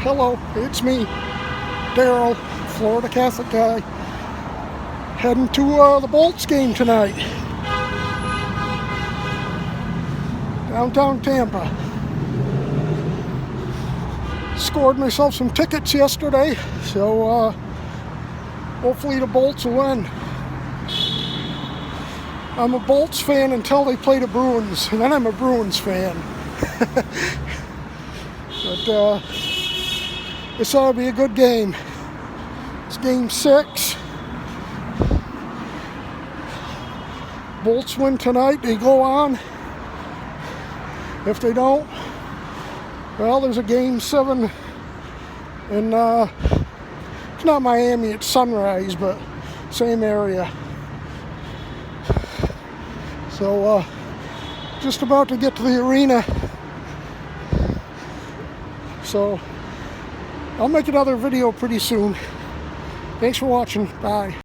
Hello, it's me, Daryl, Florida Catholic guy, heading to the Bolts game tonight, downtown Tampa. Scored myself some tickets yesterday, so hopefully the Bolts will win. I'm a Bolts fan until they play the Bruins, and then I'm a Bruins fan. But this ought to be a good game. It's game 6. Bolts win tonight, they go on. If they don't, well, there's a game 7 in, it's not Miami, it's Sunrise, but same area. So, just about to get to the arena. So, I'll make another video pretty soon. Thanks for watching. Bye.